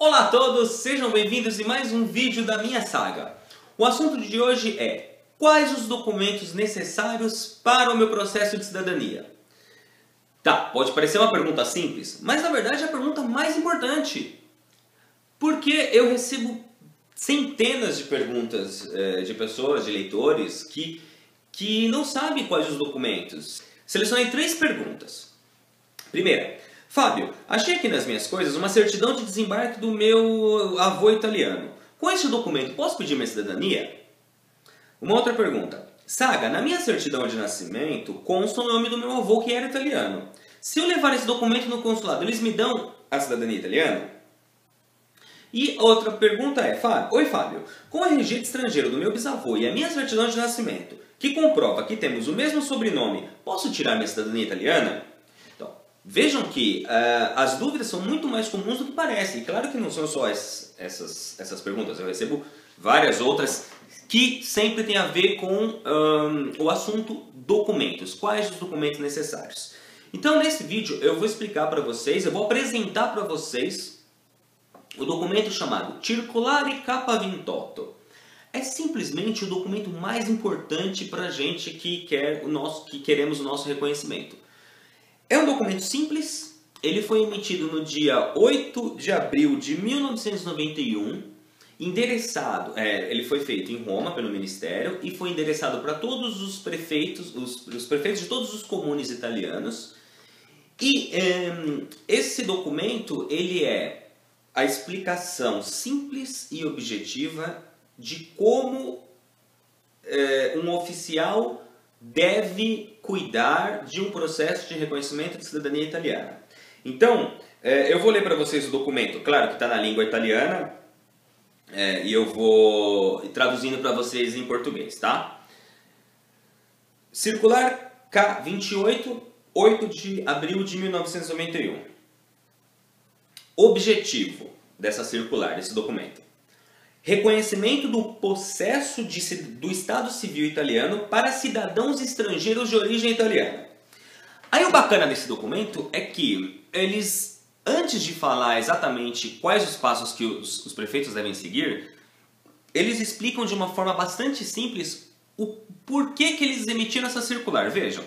Olá a todos, sejam bem-vindos em mais um vídeo da minha saga. O assunto de hoje é: quais os documentos necessários para o meu processo de cidadania? Tá, pode parecer uma pergunta simples, mas na verdade é a pergunta mais importante. Porque eu recebo centenas de perguntas de pessoas, de leitores, que não sabem quais os documentos. Selecionei 3 perguntas. Primeira: Fábio, achei aqui nas minhas coisas uma certidão de desembarque do meu avô italiano. Com esse documento, posso pedir minha cidadania? Uma outra pergunta: Saga, na minha certidão de nascimento consta o nome do meu avô que era italiano. Se eu levar esse documento no consulado, eles me dão a cidadania italiana? E outra pergunta é: Oi Fábio, com o RG de estrangeiro do meu bisavô e a minha certidão de nascimento, que comprova que temos o mesmo sobrenome, posso tirar minha cidadania italiana? Vejam que as dúvidas são muito mais comuns do que parece. E claro que não são só essas perguntas. Eu recebo várias outras que sempre tem a ver com o assunto documentos. Quais os documentos necessários? Então, nesse vídeo, eu vou explicar para vocês, eu vou apresentar para vocês o documento chamado Circolare K28. É simplesmente o documento mais importante para a gente que queremos o nosso reconhecimento. É um documento simples, ele foi emitido no dia 8 de abril de 1991, ele foi feito em Roma pelo Ministério e foi endereçado para todos os prefeitos, os prefeitos de todos os comunes italianos. E esse documento ele é a explicação simples e objetiva de como um oficial deve cuidar de um processo de reconhecimento de cidadania italiana. Então, eu vou ler para vocês o documento, claro que está na língua italiana, e eu vou traduzindo para vocês em português, tá? Circular K28, 8 de abril de 1991. Objetivo dessa circular, desse documento: reconhecimento do processo do Estado Civil italiano para cidadãos estrangeiros de origem italiana. Aí o bacana desse documento é que eles, antes de falar exatamente quais os passos que os prefeitos devem seguir, eles explicam de uma forma bastante simples o porquê que eles emitiram essa circular. Vejam,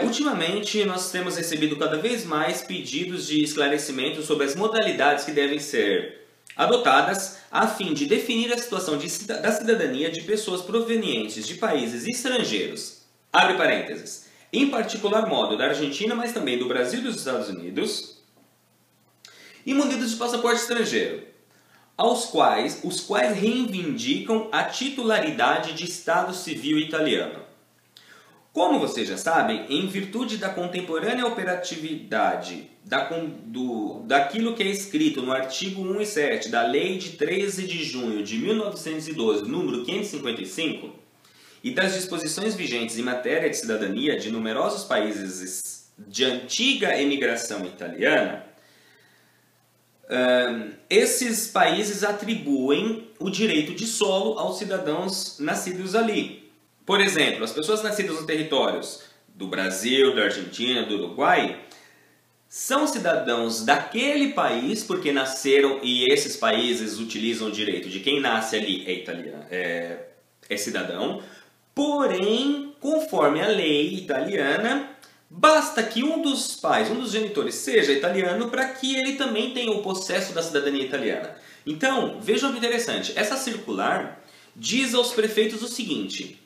ultimamente nós temos recebido cada vez mais pedidos de esclarecimento sobre as modalidades que devem ser adotadas a fim de definir a situação da cidadania de pessoas provenientes de países estrangeiros, abre parênteses, em particular modo da Argentina, mas também do Brasil e dos Estados Unidos, e munidos de passaporte estrangeiro, os quais reivindicam a titularidade de Estado Civil italiano. Como vocês já sabem, em virtude da contemporânea operatividade daquilo que é escrito no artigo 1 e 7 da Lei de 13 de junho de 1912, número 555, e das disposições vigentes em matéria de cidadania de numerosos países de antiga imigração italiana, esses países atribuem o direito de solo aos cidadãos nascidos ali. Por exemplo, as pessoas nascidas nos territórios do Brasil, da Argentina, do Uruguai, são cidadãos daquele país porque nasceram, e esses países utilizam o direito de quem nasce ali é cidadão. Porém, conforme a lei italiana, basta que um dos pais, um dos genitores, seja italiano para que ele também tenha o possesso da cidadania italiana. Então, vejam que interessante, essa circular diz aos prefeitos o seguinte: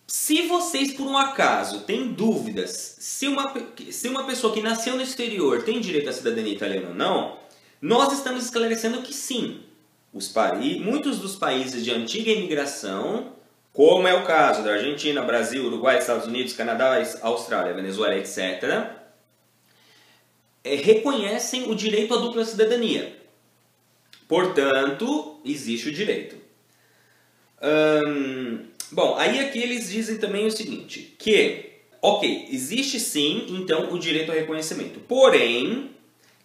se vocês, por um acaso, têm dúvidas se uma pessoa que nasceu no exterior tem direito à cidadania italiana ou não, nós estamos esclarecendo que sim. Muitos dos países de antiga imigração, como é o caso da Argentina, Brasil, Uruguai, Estados Unidos, Canadá, Austrália, Venezuela, etc., reconhecem o direito à dupla cidadania. Portanto, existe o direito. Bom, aí aqui eles dizem também o seguinte, que, ok, existe sim, então, o direito ao reconhecimento. Porém,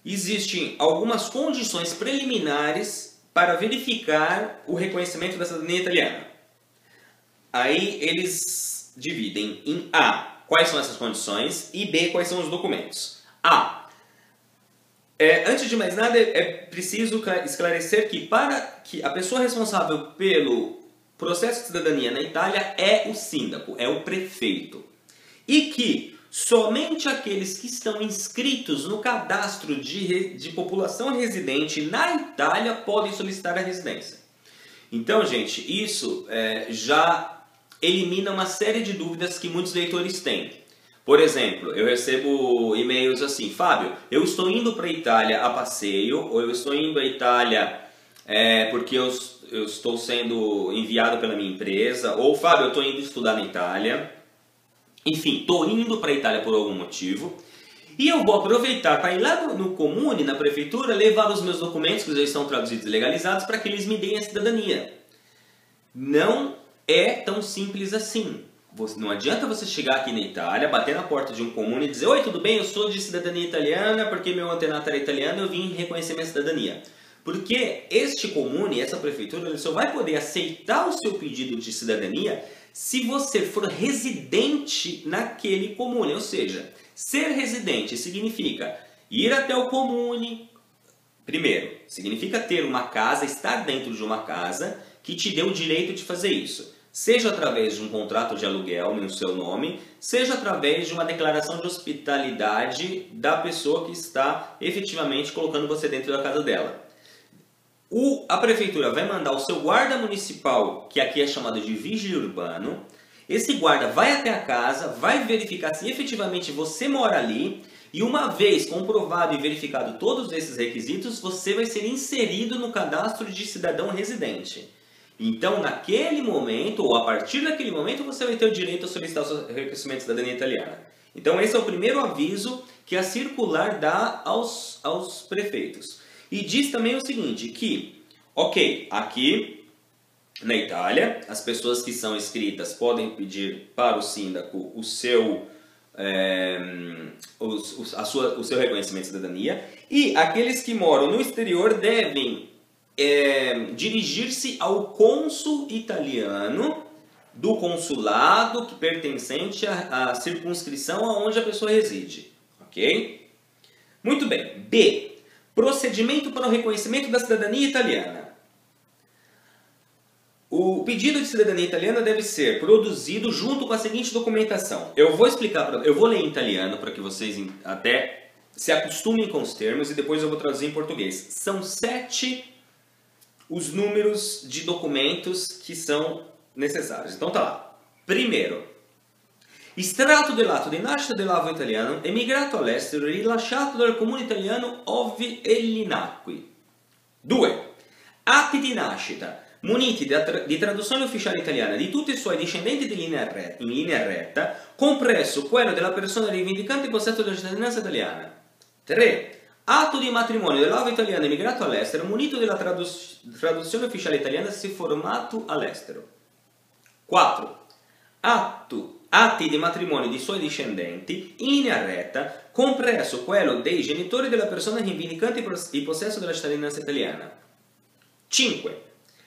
existem algumas condições preliminares para verificar o reconhecimento da cidadania italiana. Aí eles dividem em A, quais são essas condições, e B, quais são os documentos. A, Antes de mais nada, é preciso esclarecer que para que a pessoa responsável pelo processo de cidadania na Itália é o síndaco, é o prefeito. E que somente aqueles que estão inscritos no cadastro de população residente na Itália podem solicitar a residência. Então, gente, isso já elimina uma série de dúvidas que muitos leitores têm. Por exemplo, eu recebo e-mails assim: Fábio, eu estou indo para a Itália a passeio, ou eu estou indo à Itália porque eu estou sendo enviado pela minha empresa, ou Fábio, eu estou indo estudar na Itália. Enfim, estou indo para a Itália por algum motivo. E eu vou aproveitar para ir lá no comune, na prefeitura, levar os meus documentos que já estão traduzidos e legalizados para que eles me deem a cidadania. Não é tão simples assim. Não adianta você chegar aqui na Itália, bater na porta de um comune e dizer: oi, tudo bem, eu sou de cidadania italiana porque meu antenato era italiano e eu vim reconhecer minha cidadania. Porque este comune, essa prefeitura, ele só vai poder aceitar o seu pedido de cidadania se você for residente naquele comune. Ou seja, ser residente significa ir até o comune. Primeiro, significa ter uma casa, estar dentro de uma casa que te dê o direito de fazer isso. Seja através de um contrato de aluguel no seu nome, seja através de uma declaração de hospitalidade da pessoa que está efetivamente colocando você dentro da casa dela. A prefeitura vai mandar o seu guarda municipal, que aqui é chamado de vigília urbano. Esse guarda vai até a casa, vai verificar se efetivamente você mora ali, e uma vez comprovado e verificado todos esses requisitos, você vai ser inserido no cadastro de cidadão residente. Então, naquele momento, ou a partir daquele momento, você vai ter o direito a solicitar o seu reconhecimento de cidadania italiana. Então, esse é o primeiro aviso que a circular dá aos prefeitos. E diz também o seguinte, que, ok, aqui na Itália, as pessoas que são inscritas podem pedir para o síndaco o seu reconhecimento de cidadania, e aqueles que moram no exterior devem dirigir-se ao cônsul italiano do consulado que pertencente à circunscrição aonde a pessoa reside. Ok? Muito bem. B. Procedimento para o reconhecimento da cidadania italiana. O pedido de cidadania italiana deve ser produzido junto com a seguinte documentação. Eu vou ler em italiano para que vocês até se acostumem com os termos e depois eu vou traduzir em português. São 7 os números de documentos que são necessários. Então tá lá. Primeiro, estratto dell'atto di nascita dell'avo italiano emigrato all'estero rilasciato dal comune italiano ove egli nacque. 2. Atti di nascita muniti di traduzione ufficiale italiana di tutti i suoi discendenti in linea retta, compreso quello della persona rivendicante il possesso della cittadinanza italiana. 3. Atto di matrimonio dell'avo italiano emigrato all'estero munito della traduzione ufficiale italiana se formato all'estero. 4. Atti di matrimonio di suoi discendenti in linea retta, compreso quello dei genitori della persona rivendicante il possesso della cittadinanza italiana. 5.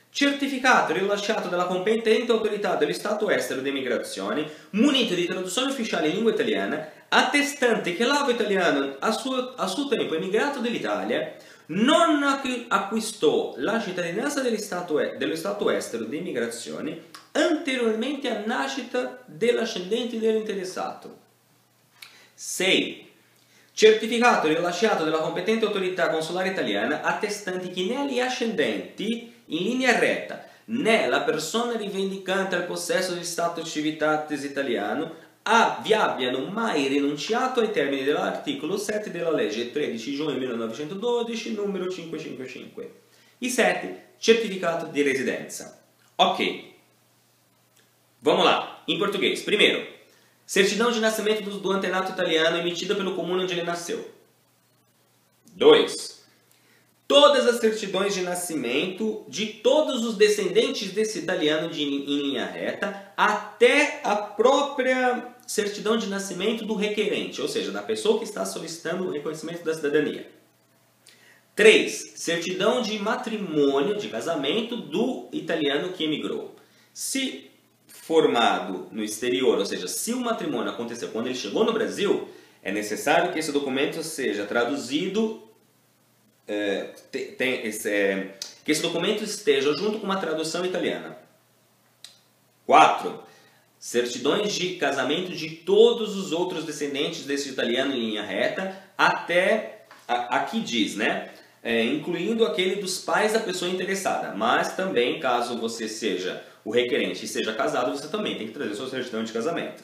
Certificato rilasciato dalla competente autorità dello Stato estero di emigrazione, munito di traduzione ufficiale in lingua italiana, attestante che l'avo italiano a suo tempo emigrato dall'Italia non acquistò la cittadinanza dello Stato estero di emigrazione anteriormente alla nascita dell'ascendente dell'interessato. 6. Certificato rilasciato dalla competente autorità consolare italiana attestante che né gli ascendenti in linea retta né la persona rivendicante al possesso di stato civitatis italiano vi abbiano mai rinunciato ai termini dell'articolo 7 della legge 13 giugno 1912 numero 555. I 7. Certificato di residenza. Ok. Vamos lá. Em português. Primeiro, certidão de nascimento do antenato italiano emitida pelo comune onde ele nasceu. 2. Todas as certidões de nascimento de todos os descendentes desse italiano em linha reta, até a própria certidão de nascimento do requerente, ou seja, da pessoa que está solicitando o reconhecimento da cidadania. 3. Certidão de matrimônio, de casamento, do italiano que emigrou. Se formado no exterior, ou seja, se o matrimônio aconteceu quando ele chegou no Brasil, é necessário que esse documento seja traduzido que esse documento esteja junto com uma tradução italiana. 4. Certidões de casamento de todos os outros descendentes desse italiano em linha reta, até aqui diz, né? Incluindo aquele dos pais da pessoa interessada. Mas também, caso você seja o requerente e seja casado, você também tem que trazer sua certidão de casamento.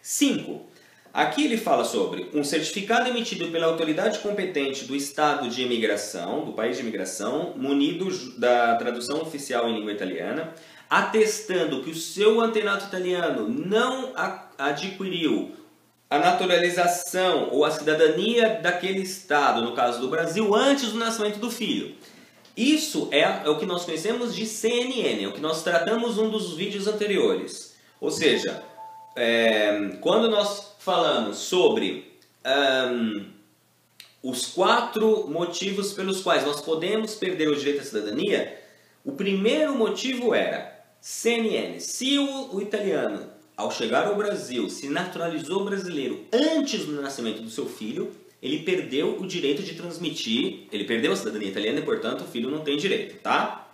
5. Aqui ele fala sobre um certificado emitido pela autoridade competente do estado de imigração, do país de imigração, munido da tradução oficial em língua italiana, atestando que o seu antenato italiano não adquiriu a naturalização ou a cidadania daquele estado, no caso do Brasil, antes do nascimento do filho. Isso é o que nós conhecemos de CNN, é o que nós tratamos em um dos vídeos anteriores. Ou seja, quando nós falamos sobre os 4 motivos pelos quais nós podemos perder o direito à cidadania, o primeiro motivo era CNN. Se o italiano, ao chegar ao Brasil, se naturalizou brasileiro antes do nascimento do seu filho, ele perdeu o direito de transmitir, ele perdeu a cidadania italiana e, portanto, o filho não tem direito, tá?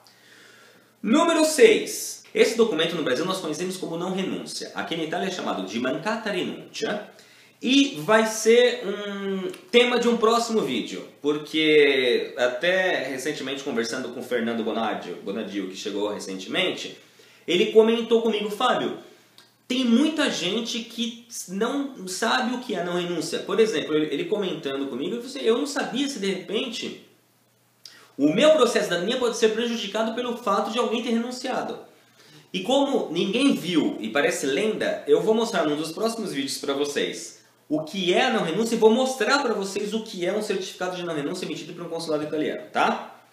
Número 6. Esse documento no Brasil nós conhecemos como não renúncia. Aqui na Itália é chamado de mancata rinuncia. E vai ser um tema de um próximo vídeo, porque até recentemente conversando com o Fernando Bonadio, que chegou recentemente, ele comentou comigo: Fábio, tem muita gente que não sabe o que é não renúncia. Por exemplo, ele comentando comigo, eu não sabia se de repente o meu processo da minha pode ser prejudicado pelo fato de alguém ter renunciado. E como ninguém viu e parece lenda, eu vou mostrar num dos próximos vídeos para vocês o que é a não renúncia e vou mostrar para vocês o que é um certificado de não renúncia emitido por um consulado italiano, tá?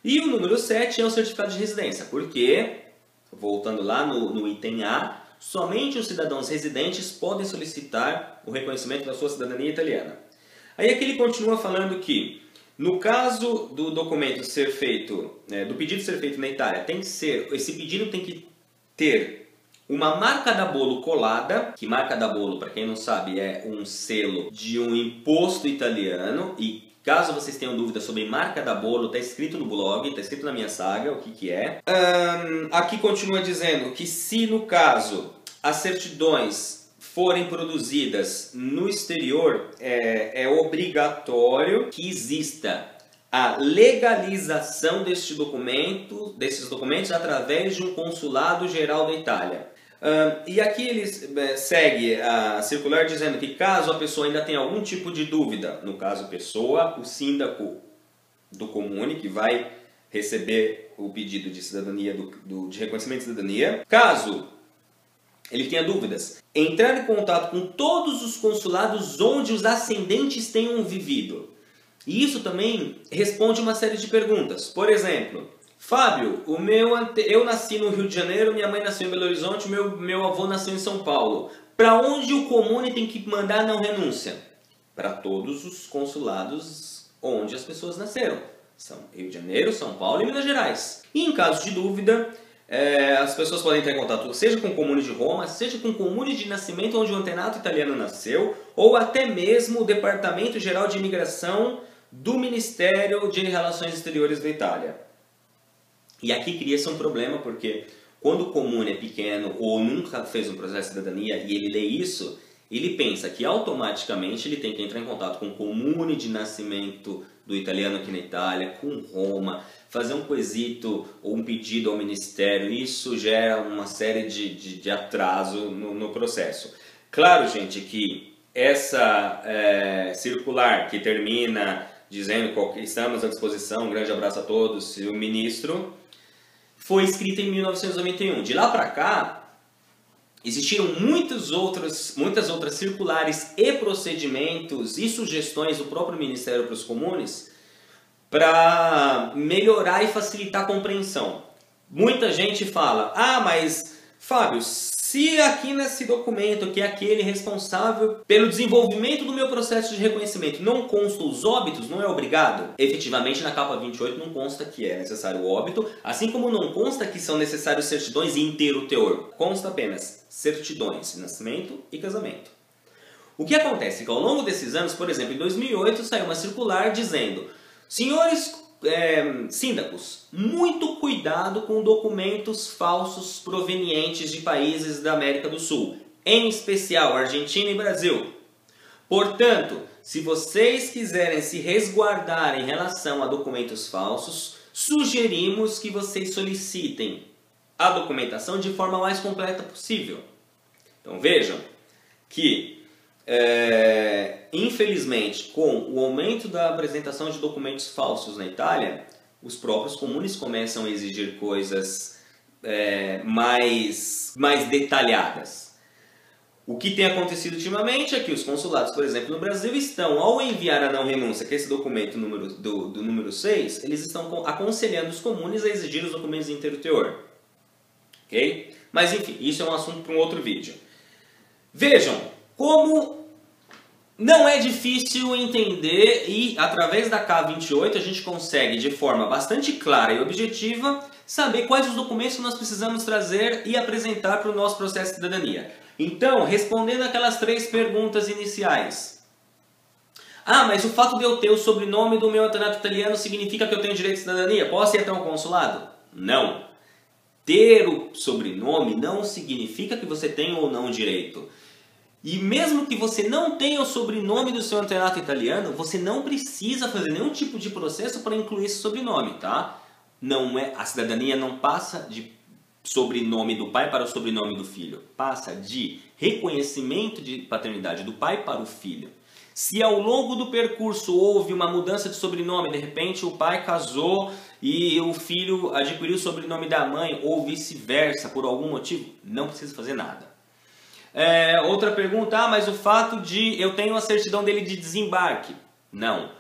E o número 7 é o certificado de residência, porque, voltando lá no item A, somente os cidadãos residentes podem solicitar o reconhecimento da sua cidadania italiana. Aí aqui ele continua falando que, no caso do documento ser feito, do pedido ser feito na Itália, esse pedido tem que ter uma marca da bolo colada, que marca da bolo, para quem não sabe, é um selo de um imposto italiano, e caso vocês tenham dúvidas sobre marca da bolo, está escrito no blog, está escrito na minha saga o que é. Aqui continua dizendo que se no caso as certidões forem produzidas no exterior, é obrigatório que exista a legalização desses documentos através de um consulado geral da Itália. E aqui ele segue a circular dizendo que caso a pessoa ainda tenha algum tipo de dúvida, no caso pessoa, o síndaco do comune que vai receber o pedido de cidadania, de reconhecimento de cidadania, caso ele tenha dúvidas, entrar em contato com todos os consulados onde os ascendentes tenham vivido. E isso também responde uma série de perguntas. Por exemplo, Fábio, eu nasci no Rio de Janeiro, minha mãe nasceu em Belo Horizonte, meu avô nasceu em São Paulo. Para onde o comune tem que mandar não renúncia? Para todos os consulados onde as pessoas nasceram. São Rio de Janeiro, São Paulo e Minas Gerais. E em caso de dúvida, as pessoas podem entrar em contato seja com o comune de Roma, seja com o comune de nascimento onde o antenato italiano nasceu, ou até mesmo o Departamento Geral de Imigração do Ministério de Relações Exteriores da Itália. E aqui cria-se um problema, porque quando o comune é pequeno ou nunca fez um processo de cidadania e ele lê isso, ele pensa que automaticamente ele tem que entrar em contato com o comune de nascimento do italiano aqui na Itália, com Roma, fazer um quesito ou um pedido ao ministério. Isso gera uma série de atraso no processo. Claro, gente, que essa circular que termina dizendo que estamos à disposição, um grande abraço a todos, e o ministro, foi escrita em 1991. De lá para cá, existiram muitas outras circulares e procedimentos e sugestões do próprio Ministério para os comunes para melhorar e facilitar a compreensão. Muita gente fala: ah, mas Fábio, se aqui nesse documento, que é aquele responsável pelo desenvolvimento do meu processo de reconhecimento, não consta os óbitos, não é obrigado? Efetivamente, na capa 28 não consta que é necessário o óbito, assim como não consta que são necessários certidões e inteiro teor. Consta apenas certidões de nascimento e casamento. O que acontece é que ao longo desses anos, por exemplo, em 2008 saiu uma circular dizendo: Senhores síndacos, muito cuidado com documentos falsos provenientes de países da América do Sul, em especial Argentina e Brasil. Portanto, se vocês quiserem se resguardar em relação a documentos falsos, sugerimos que vocês solicitem a documentação de forma mais completa possível. Então vejam que, infelizmente, com o aumento da apresentação de documentos falsos na Itália, os próprios comunes começam a exigir coisas mais detalhadas. O que tem acontecido ultimamente é que os consulados, por exemplo, no Brasil, estão, ao enviar a não renúncia, que é esse documento do número 6, eles estão aconselhando os comunes a exigir os documentos de inteiro teor. Ok? Mas enfim, isso é um assunto para um outro vídeo. Vejam como não é difícil entender e, através da K28, a gente consegue, de forma bastante clara e objetiva, saber quais os documentos que nós precisamos trazer e apresentar para o nosso processo de cidadania. Então, respondendo aquelas 3 perguntas iniciais. Ah, mas o fato de eu ter o sobrenome do meu antenato italiano significa que eu tenho direito de cidadania? Posso ir até um consulado? Não. Ter o sobrenome não significa que você tem ou não direito. E mesmo que você não tenha o sobrenome do seu antenato italiano, você não precisa fazer nenhum tipo de processo para incluir esse sobrenome, tá? A cidadania não passa de sobrenome do pai para o sobrenome do filho. Passa de reconhecimento de paternidade do pai para o filho. Se ao longo do percurso houve uma mudança de sobrenome, de repente o pai casou e o filho adquiriu o sobrenome da mãe, ou vice-versa, por algum motivo, não precisa fazer nada. Outra pergunta, mas o fato de eu tenho a certidão dele de desembarque? Não.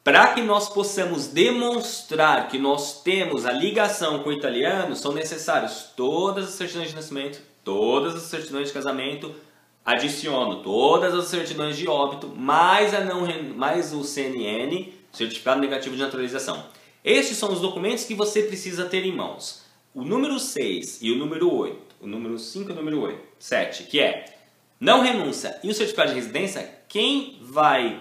Para que nós possamos demonstrar que nós temos a ligação com o italiano, são necessários todas as certidões de nascimento, todas as certidões de casamento, adiciono todas as certidões de óbito, mais o CNN, Certificado Negativo de Naturalização. Estes são os documentos que você precisa ter em mãos. O número 6 e o número 8, o número 5 e o número 7, que é não renúncia e o certificado de residência, quem vai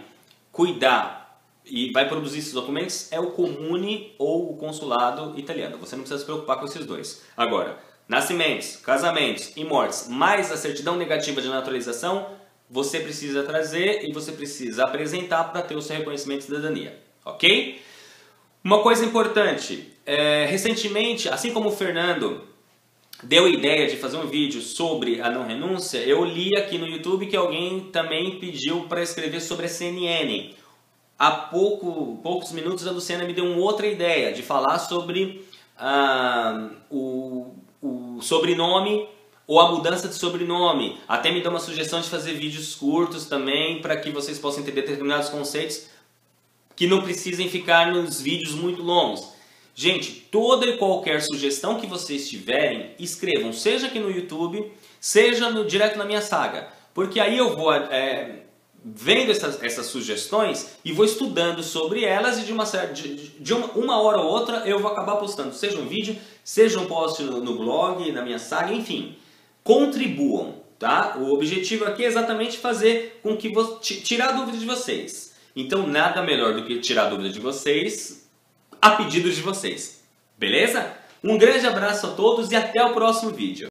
cuidar e vai produzir esses documentos é o comune ou o consulado italiano. Você não precisa se preocupar com esses dois. Agora, nascimentos, casamentos e mortes, mais a certidão negativa de naturalização, você precisa trazer e você precisa apresentar para ter o seu reconhecimento de cidadania. Ok? Uma coisa importante, recentemente, assim como o Fernando deu a ideia de fazer um vídeo sobre a não renúncia, eu li aqui no YouTube que alguém também pediu para escrever sobre a CNN. Há poucos minutos a Luciana me deu uma outra ideia de falar sobre o sobrenome ou a mudança de sobrenome. Até me deu uma sugestão de fazer vídeos curtos também para que vocês possam entender determinados conceitos que não precisem ficar nos vídeos muito longos. Gente, toda e qualquer sugestão que vocês tiverem, escrevam, seja aqui no YouTube, seja direto na minha saga. Porque aí eu vou vendo essas sugestões e vou estudando sobre elas e de uma hora ou outra eu vou acabar postando, seja um vídeo, seja um post no blog, na minha saga, enfim. Contribuam, tá? O objetivo aqui é exatamente fazer com que tirar a dúvida de vocês. Então nada melhor do que tirar a dúvida de vocês a pedido de vocês. Beleza? Um grande abraço a todos e até o próximo vídeo.